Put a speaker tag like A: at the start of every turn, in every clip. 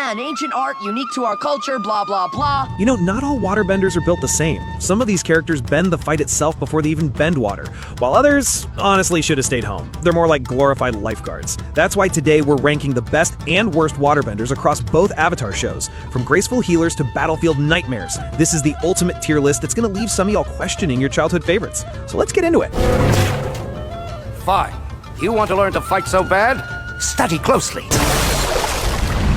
A: Yeah, an ancient art unique to our culture, blah, blah, blah.
B: You know, not all waterbenders are built the same. Some of these characters bend the fight itself before they even bend water, while others honestly should have stayed home. They're more like glorified lifeguards. That's why today we're ranking the best and worst waterbenders across both Avatar shows, from graceful healers to battlefield nightmares. This is the ultimate tier list that's gonna leave some of y'all questioning your childhood favorites. So let's get into it.
C: Fine. You want to learn to fight so bad? Study closely.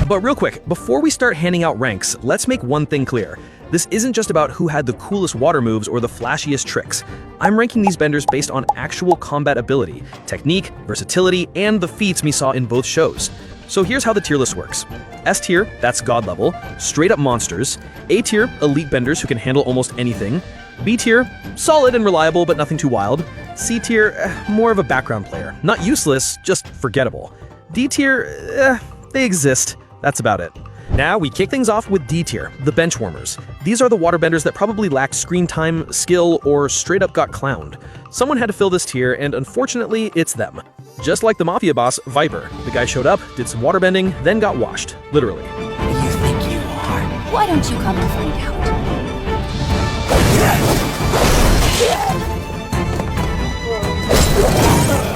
B: But real quick, before we start handing out ranks, let's make one thing clear. This isn't just about who had the coolest water moves or the flashiest tricks. I'm ranking these benders based on actual combat ability, technique, versatility, and the feats we saw in both shows. So here's how the tier list works. S tier, that's god level, straight up monsters. A tier, elite benders who can handle almost anything. B tier, solid and reliable but nothing too wild. C tier, more of a background player. Not useless, just forgettable. D tier, they exist. That's about it. Now we kick things off with D tier, the benchwarmers. These are the waterbenders that probably lacked screen time, skill, or straight up got clowned. Someone had to fill this tier, and unfortunately, it's them. Just like the mafia boss, Viper. The guy showed up, did some waterbending, then got washed. Literally.
D: You think you are?
E: Why don't you come and find out?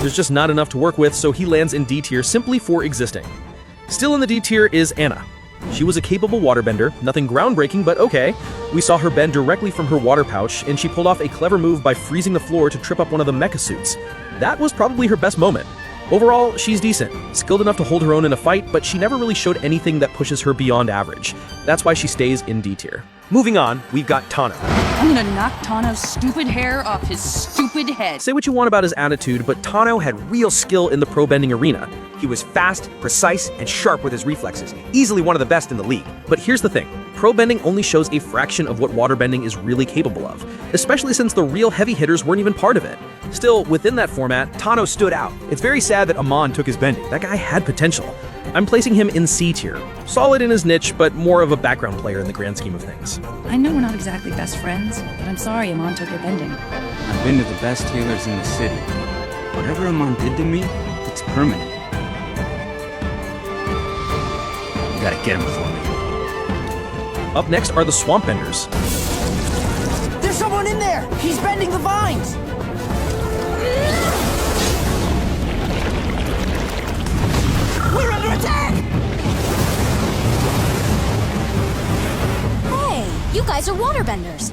B: There's just not enough to work with, so he lands in D tier simply for existing. Still in the D tier is Anna. She was a capable waterbender, nothing groundbreaking, but okay. We saw her bend directly from her water pouch, and she pulled off a clever move by freezing the floor to trip up one of the mecha suits. That was probably her best moment. Overall, she's decent, skilled enough to hold her own in a fight, but she never really showed anything that pushes her beyond average. That's why she stays in D tier. Moving on, we've got Tano.
F: I'm gonna knock Tano's stupid hair off his stupid head.
B: Say what you want about his attitude, but Tano had real skill in the pro bending arena. He was fast, precise, and sharp with his reflexes, easily one of the best in the league. But here's the thing, pro bending only shows a fraction of what waterbending is really capable of, especially since the real heavy hitters weren't even part of it. Still, within that format, Tano stood out. It's very sad that Amon took his bending. That guy had potential. I'm placing him in C tier. Solid in his niche, but more of a background player in the grand scheme of things.
F: I know we're not exactly best friends, but I'm sorry Amon took your bending.
D: I've been to the best healers in the city. Whatever Amon did to me, it's permanent. You gotta get him for me.
B: Up next are the Swamp Benders.
A: There's someone in there! He's bending the vines! We're under attack!
E: Hey, you guys are waterbenders.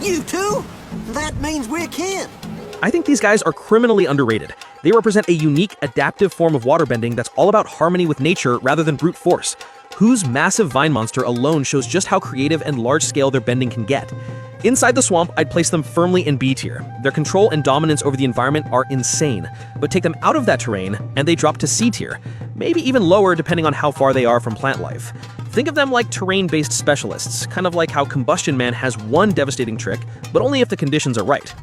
A: You too? That means we're kin.
B: I think these guys are criminally underrated. They represent a unique, adaptive form of waterbending that's all about harmony with nature rather than brute force. Whose massive vine monster alone shows just how creative and large-scale their bending can get. Inside the swamp, I'd place them firmly in B tier. Their control and dominance over the environment are insane, but take them out of that terrain, and they drop to C tier. Maybe even lower depending on how far they are from plant life. Think of them like terrain-based specialists, kind of like how Combustion Man has one devastating trick, but only if the conditions are right.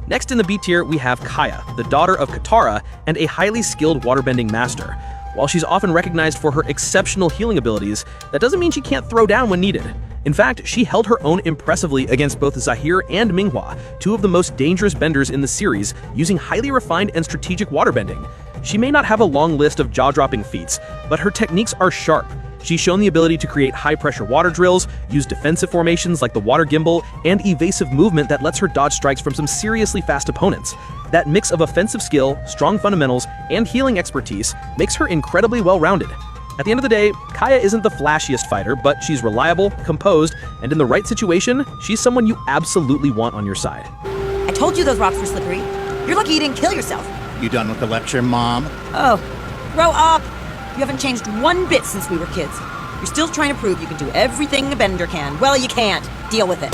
B: Next in the B tier, we have Kaya, the daughter of Katara, and a highly skilled waterbending master. While she's often recognized for her exceptional healing abilities, that doesn't mean she can't throw down when needed. In fact, she held her own impressively against both Zahir and Minghua, two of the most dangerous benders in the series, using highly refined and strategic waterbending. She may not have a long list of jaw-dropping feats, but her techniques are sharp. She's shown the ability to create high-pressure water drills, use defensive formations like the water gimbal, and evasive movement that lets her dodge strikes from some seriously fast opponents. That mix of offensive skill, strong fundamentals, and healing expertise makes her incredibly well-rounded. At the end of the day, Kaya isn't the flashiest fighter, but she's reliable, composed, and in the right situation, she's someone you absolutely want on your side.
G: I told you those rocks were slippery. You're lucky you didn't kill yourself.
H: You done with the lecture, Mom?
G: Oh, grow up! You haven't changed one bit since we were kids. You're still trying to prove you can do everything a bender can. Well, you can't. Deal with it.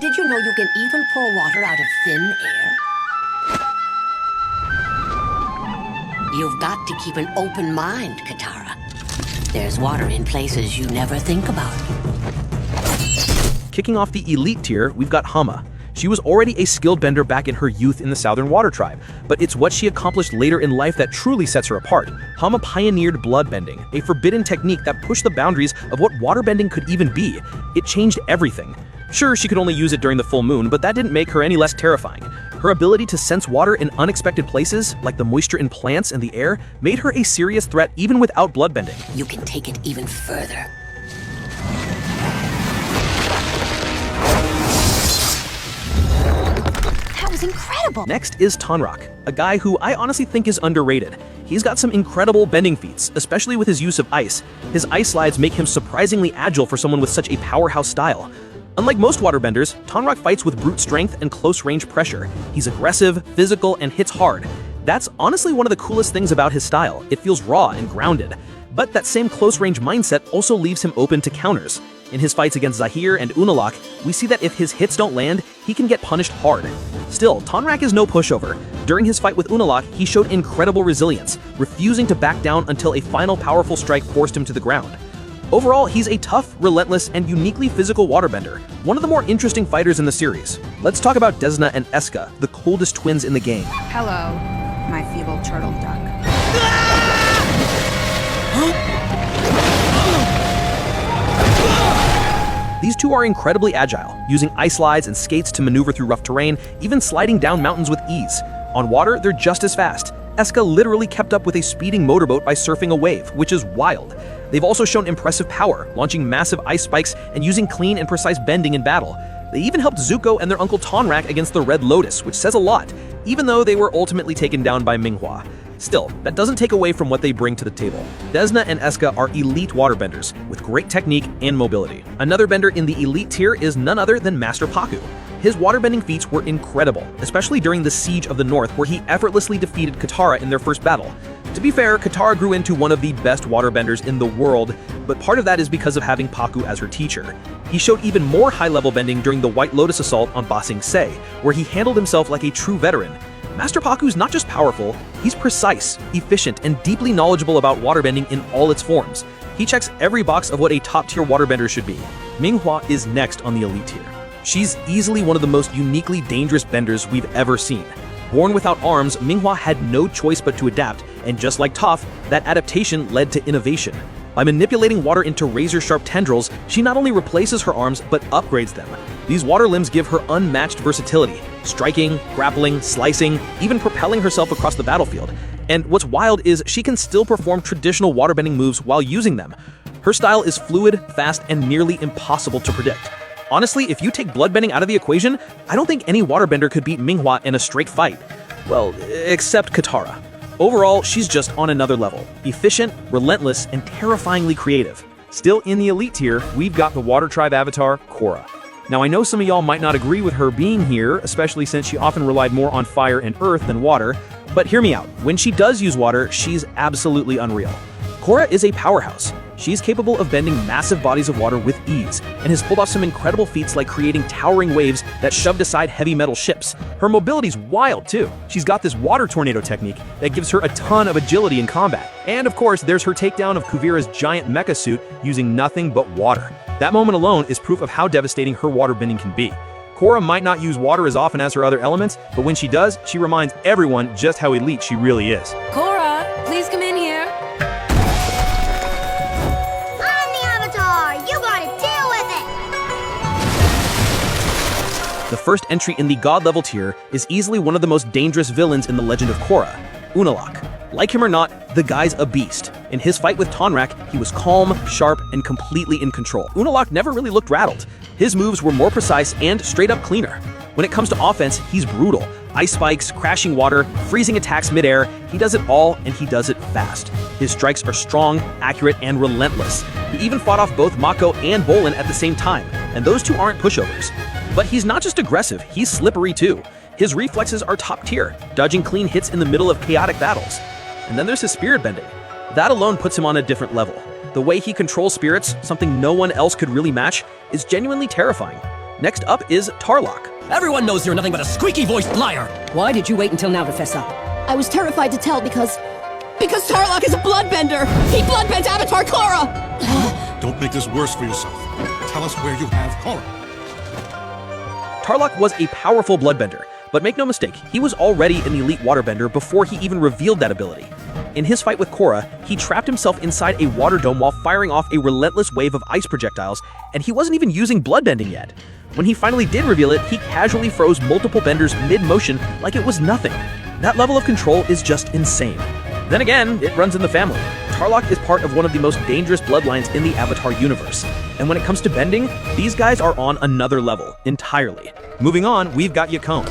E: Did you know you can even pour water out of thin air? You've got to keep an open mind, Katara. There's water in places you never think about.
B: Kicking off the elite tier, we've got Hama. She was already a skilled bender back in her youth in the Southern Water Tribe, but it's what she accomplished later in life that truly sets her apart. Hama pioneered bloodbending, a forbidden technique that pushed the boundaries of what waterbending could even be. It changed everything. Sure, she could only use it during the full moon, but that didn't make her any less terrifying. Her ability to sense water in unexpected places, like the moisture in plants and the air, made her a serious threat even without bloodbending.
E: You can take it even further.
I: That was incredible!
B: Next is Tonraq, a guy who I honestly think is underrated. He's got some incredible bending feats, especially with his use of ice. His ice slides make him surprisingly agile for someone with such a powerhouse style. Unlike most waterbenders, Tonraq fights with brute strength and close-range pressure. He's aggressive, physical, and hits hard. That's honestly one of the coolest things about his style. It feels raw and grounded. But that same close-range mindset also leaves him open to counters. In his fights against Zahir and Unalaq, we see that if his hits don't land, he can get punished hard. Still, Tonraq is no pushover. During his fight with Unalaq, he showed incredible resilience, refusing to back down until a final powerful strike forced him to the ground. Overall, he's a tough, relentless, and uniquely physical waterbender, one of the more interesting fighters in the series. Let's talk about Desna and Eska, the coldest twins in the game.
F: Hello, my feeble turtle duck.
B: These two are incredibly agile, using ice slides and skates to maneuver through rough terrain, even sliding down mountains with ease. On water, they're just as fast. Eska literally kept up with a speeding motorboat by surfing a wave, which is wild. They've also shown impressive power, launching massive ice spikes and using clean and precise bending in battle. They even helped Zuko and their uncle Tonraq against the Red Lotus, which says a lot, even though they were ultimately taken down by Minghua. Still, that doesn't take away from what they bring to the table. Desna and Eska are elite waterbenders, with great technique and mobility. Another bender in the elite tier is none other than Master Pakku. His waterbending feats were incredible, especially during the Siege of the North, where he effortlessly defeated Katara in their first battle. To be fair, Katara grew into one of the best waterbenders in the world, but part of that is because of having Pakku as her teacher. He showed even more high-level bending during the White Lotus assault on Ba Sing Se, where he handled himself like a true veteran. Master Pakku's not just powerful, he's precise, efficient, and deeply knowledgeable about waterbending in all its forms. He checks every box of what a top-tier waterbender should be. Minghua is next on the elite tier. She's easily one of the most uniquely dangerous benders we've ever seen. Born without arms, Minghua had no choice but to adapt, and just like Toph, that adaptation led to innovation. By manipulating water into razor-sharp tendrils, she not only replaces her arms, but upgrades them. These water limbs give her unmatched versatility, striking, grappling, slicing, even propelling herself across the battlefield. And what's wild is she can still perform traditional waterbending moves while using them. Her style is fluid, fast, and nearly impossible to predict. Honestly, if you take bloodbending out of the equation, I don't think any waterbender could beat Minghua in a straight fight. Well, except Katara. Overall, she's just on another level. Efficient, relentless, and terrifyingly creative.
J: Still in the elite tier, we've got the Water Tribe avatar, Korra. Now I know some of y'all might not agree with her being here, especially since she often relied more on fire and earth than water, but hear me out. When she does use water, she's absolutely unreal. Korra is a powerhouse. She's capable of bending massive bodies of water with ease, and has pulled off some incredible feats like creating towering waves that shoved aside heavy metal ships. Her mobility's wild too. She's got this water tornado technique that gives her a ton of agility in combat. And of course, there's her takedown of Kuvira's giant mecha suit using nothing but water. That moment alone is proof of how devastating her waterbending can be. Korra might not use water as often as her other elements, but when she does, she reminds everyone just how elite she really is.
I: Korra, please come in here.
B: The first entry in the God-level tier is easily one of the most dangerous villains in the Legend of Korra, Unalaq. Like him or not, the guy's a beast. In his fight with Tonraq, he was calm, sharp, and completely in control. Unalaq never really looked rattled. His moves were more precise and straight-up cleaner. When it comes to offense, he's brutal. Ice spikes, crashing water, freezing attacks midair, he does it all, and he does it fast. His strikes are strong, accurate, and relentless. He even fought off both Mako and Bolin at the same time, and those two aren't pushovers. But he's not just aggressive, he's slippery too. His reflexes are top tier, dodging clean hits in the middle of chaotic battles. And then there's his spirit bending. That alone puts him on a different level. The way he controls spirits, something no one else could really match, is genuinely terrifying. Next up is Tarlok.
A: Everyone knows you're nothing but a squeaky-voiced liar.
G: Why did you wait until now to fess up?
I: I was terrified to tell because Tarlok is a bloodbender! He bloodbends Avatar Korra!
K: Don't make this worse for yourself. Tell us where you have Korra.
B: Tarlok was a powerful bloodbender, but make no mistake, he was already an elite waterbender before he even revealed that ability. In his fight with Korra, he trapped himself inside a water dome while firing off a relentless wave of ice projectiles, and he wasn't even using bloodbending yet. When he finally did reveal it, he casually froze multiple benders mid-motion like it was nothing. That level of control is just insane. Then again, it runs in the family. Tarlok is part of one of the most dangerous bloodlines in the Avatar universe. And when it comes to bending, these guys are on another level, entirely.
J: Moving on, we've got Yakone.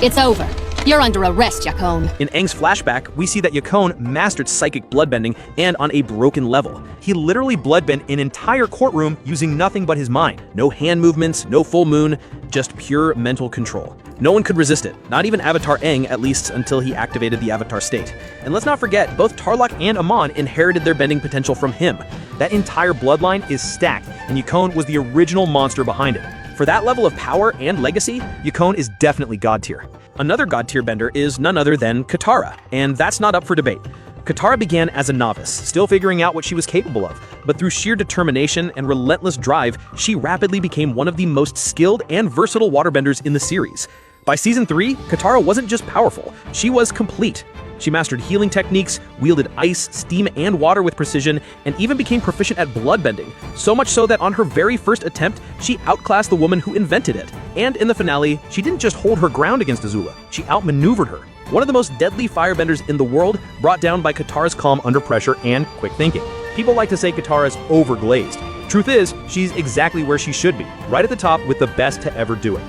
I: It's over. You're under arrest, Yakone.
B: In Aang's flashback, we see that Yakone mastered psychic bloodbending and on a broken level. He literally bloodbent an entire courtroom using nothing but his mind. No hand movements, no full moon, just pure mental control. No one could resist it, not even Avatar Aang, at least until he activated the Avatar state. And let's not forget, both Tarlok and Amon inherited their bending potential from him. That entire bloodline is stacked, and Yakone was the original monster behind it. For that level of power and legacy, Yakone is definitely god tier. Another god tier bender is none other than Katara, and that's not up for debate. Katara began as a novice, still figuring out what she was capable of, but through sheer determination and relentless drive, she rapidly became one of the most skilled and versatile waterbenders in the series. By season 3, Katara wasn't just powerful, she was complete. She mastered healing techniques, wielded ice, steam, and water with precision, and even became proficient at bloodbending, so much so that on her very first attempt, she outclassed the woman who invented it. And in the finale, she didn't just hold her ground against Azula, she outmaneuvered her. One of the most deadly firebenders in the world, brought down by Katara's calm under pressure and quick thinking. People like to say Katara's overglazed. Truth is, she's exactly where she should be, right at the top with the best to ever do it.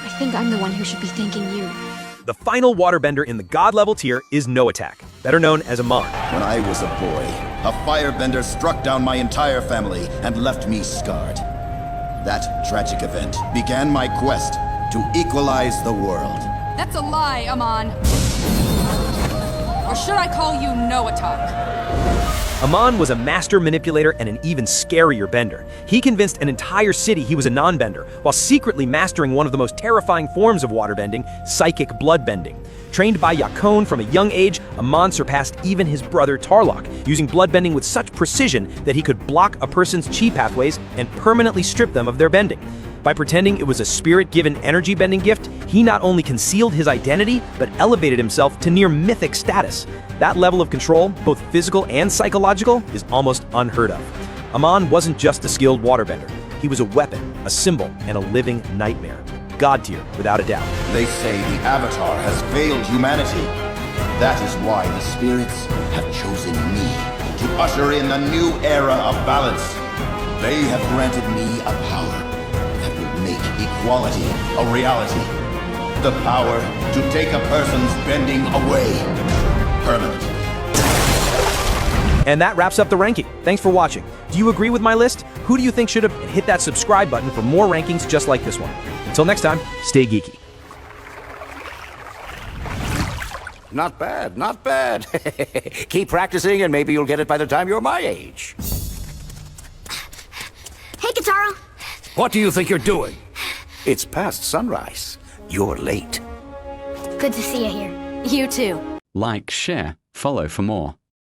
I: I think I'm the one who should be thanking you.
B: The final waterbender in the god level tier is No Attack, better known as Amon.
L: When I was a boy, a firebender struck down my entire family and left me scarred. That tragic event began my quest to equalize the world.
F: That's a lie, Amon. Or should I call you No Attack?
B: Amon was a master manipulator and an even scarier bender. He convinced an entire city he was a non-bender, while secretly mastering one of the most terrifying forms of waterbending, psychic bloodbending. Trained by Yakone from a young age, Amon surpassed even his brother Tarlok, using bloodbending with such precision that he could block a person's chi pathways and permanently strip them of their bending. By pretending it was a spirit-given energy bending gift, he not only concealed his identity, but elevated himself to near mythic status. That level of control, both physical and psychological, is almost unheard of. Amon wasn't just a skilled waterbender. He was a weapon, a symbol, and a living nightmare. God tier, without a doubt.
L: They say the Avatar has failed humanity. That is why the spirits have chosen me to usher in a new era of balance. They have granted me a power that will make equality a reality. The power to take a person's bending away permanently.
B: And that wraps up the ranking. Thanks for watching. Do you agree with my list? Who do you think should have hit that subscribe button for more rankings just like this one? Until next time, stay geeky.
C: Not bad, not bad. Keep practicing and maybe you'll get it by the time you're my age.
M: Hey, Katara.
C: What do you think you're doing? It's past sunrise. You're late.
M: Good to see you here.
I: You too.
D: Like, share, follow for more.